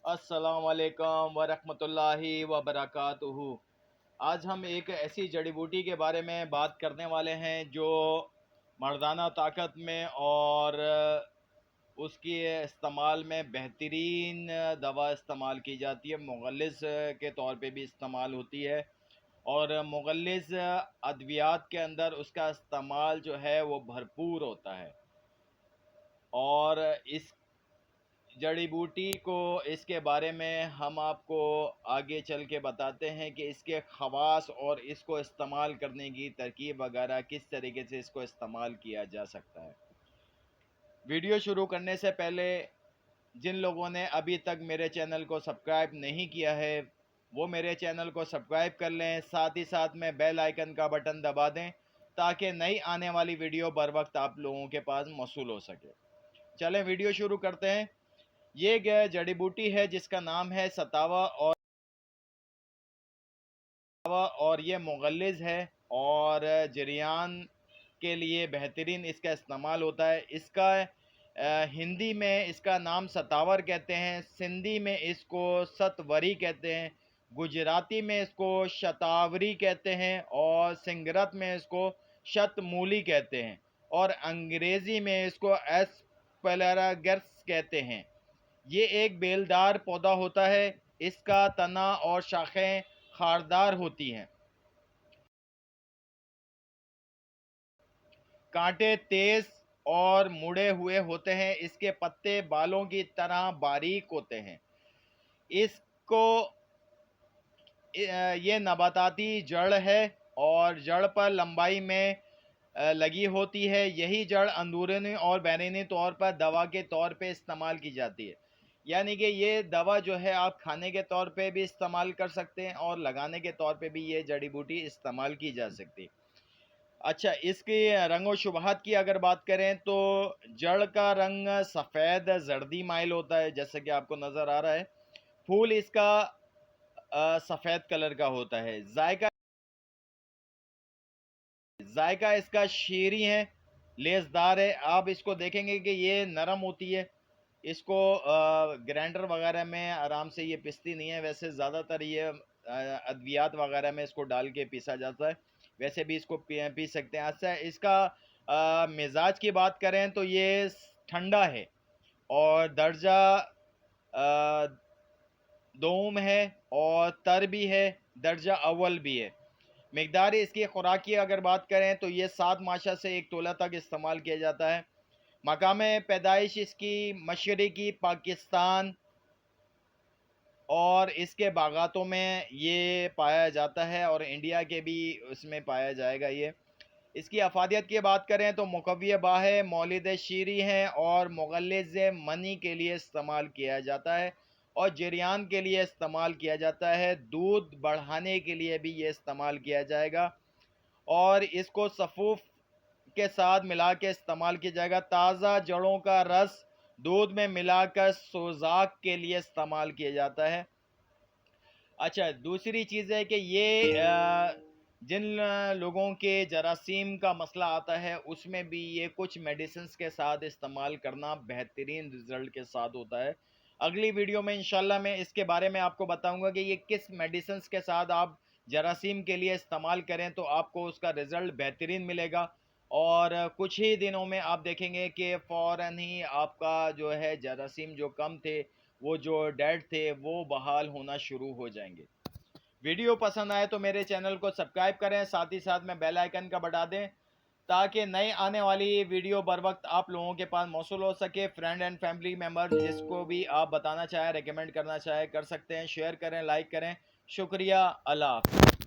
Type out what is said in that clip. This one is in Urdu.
السلام علیکم ورحمۃ اللہ وبرکاتہ۔ آج ہم ایک ایسی جڑی بوٹی کے بارے میں بات کرنے والے ہیں جو مردانہ طاقت میں اور اس کی استعمال میں بہترین دوا استعمال کی جاتی ہے، مغلظ کے طور پہ بھی استعمال ہوتی ہے، اور مغلظ ادویات کے اندر اس کا استعمال جو ہے وہ بھرپور ہوتا ہے۔ اور اس جڑی بوٹی کو، اس کے بارے میں ہم آپ کو آگے چل کے بتاتے ہیں کہ اس کے خواص اور اس کو استعمال کرنے کی ترکیب وغیرہ کس طریقے سے اس کو استعمال کیا جا سکتا ہے۔ ویڈیو شروع کرنے سے پہلے جن لوگوں نے ابھی تک میرے چینل کو سبسکرائب نہیں کیا ہے وہ میرے چینل کو سبسکرائب کر لیں، ساتھ ہی ساتھ میں بیل آئیکن کا بٹن دبا دیں تاکہ نئی آنے والی ویڈیو بر وقت آپ لوگوں کے پاس موصول ہو سکے۔ چلیں ویڈیو شروع کرتے ہیں۔ یہ جڑی بوٹی ہے جس کا نام ہے ستاوا، اور یہ مغلظ ہے اور جریان کے لیے بہترین اس کا استعمال ہوتا ہے۔ اس کا ہندی میں اس کا نام ستاور کہتے ہیں، سندھی میں اس کو ستوری کہتے ہیں، گجراتی میں اس کو شتاوری کہتے ہیں، اور سنگرت میں اس کو شت مولی کہتے ہیں، اور انگریزی میں اس کو ایسپیلاگرس کہتے ہیں۔ یہ ایک بیلدار پودا ہوتا ہے، اس کا تنا اور شاخیں خاردار ہوتی ہیں، کانٹے تیز اور مڑے ہوئے ہوتے ہیں، اس کے پتے بالوں کی طرح باریک ہوتے ہیں۔ اس کو یہ نباتاتی جڑ ہے اور جڑ پر لمبائی میں لگی ہوتی ہے۔ یہی جڑ اندرونی اور بیرونی طور پر دوا کے طور پہ استعمال کی جاتی ہے، یعنی کہ یہ دوا جو ہے آپ کھانے کے طور پہ بھی استعمال کر سکتے ہیں اور لگانے کے طور پہ بھی یہ جڑی بوٹی استعمال کی جا سکتی۔ اچھا، اس کی رنگ و شبہات کی اگر بات کریں تو جڑ کا رنگ سفید زردی مائل ہوتا ہے، جیسا کہ آپ کو نظر آ رہا ہے۔ پھول اس کا سفید کلر کا ہوتا ہے۔ ذائقہ اس کا شیریں ہے، لیسدار ہے۔ آپ اس کو دیکھیں گے کہ یہ نرم ہوتی ہے، اس کو گرینڈر وغیرہ میں آرام سے یہ پستی نہیں ہے، ویسے زیادہ تر یہ ادویات وغیرہ میں اس کو ڈال کے پیسا جاتا ہے، ویسے بھی اس کو پی سکتے ہیں۔ اچھا، اس کا مزاج کی بات کریں تو یہ ٹھنڈا ہے اور درجہ دوم ہے، اور تر بھی ہے، درجہ اول بھی ہے۔ مقدار اس کی خوراک کی اگر بات کریں تو یہ 7 ماشا سے 1 تولہ تک استعمال کیا جاتا ہے۔ مقام پیدائش اس کی مشرقی پاکستان اور اس کے باغاتوں میں یہ پایا جاتا ہے، اور انڈیا کے بھی اس میں پایا جائے گا۔ یہ اس کی افادیت کی بات کریں تو مقوی با ہے، مولد شیری ہیں، اور مغلظ منی کے لیے استعمال کیا جاتا ہے، اور جریان کے لیے استعمال کیا جاتا ہے۔ دودھ بڑھانے کے لیے بھی یہ استعمال کیا جائے گا، اور اس کو صفوف کے ساتھ ملا کے استعمال کیا جائے گا۔ تازہ جڑوں کا رس دودھ میں ملا کر سوزاک کے لیے استعمال کیا جاتا ہے۔ اچھا، دوسری چیز ہے کہ یہ جن لوگوں کے جراثیم کا مسئلہ آتا ہے اس میں بھی یہ کچھ میڈیسنز کے ساتھ استعمال کرنا بہترین رزلٹ کے ساتھ ہوتا ہے۔ اگلی ویڈیو میں انشاءاللہ میں اس کے بارے میں آپ کو بتاؤں گا کہ یہ کس میڈیسنز کے ساتھ آپ جراثیم کے لیے استعمال کریں تو آپ کو اس کا رزلٹ بہترین ملے گا، اور کچھ ہی دنوں میں آپ دیکھیں گے کہ فوراً ہی آپ کا جو ہے جراثیم جو کم تھے، وہ جو ڈیڈ تھے، وہ بحال ہونا شروع ہو جائیں گے۔ ویڈیو پسند آئے تو میرے چینل کو سبسکرائب کریں، ساتھ ہی ساتھ میں بیل آئیکن کا بٹا دیں تاکہ نئی آنے والی ویڈیو بر وقت آپ لوگوں کے پاس موصول ہو سکے۔ فرینڈ اینڈ فیملی ممبر جس کو بھی آپ بتانا چاہیں، ریکمنڈ کرنا چاہیں، کر سکتے ہیں۔ شیئر کریں، لائک کریں۔ شکریہ، اللہ حافظ۔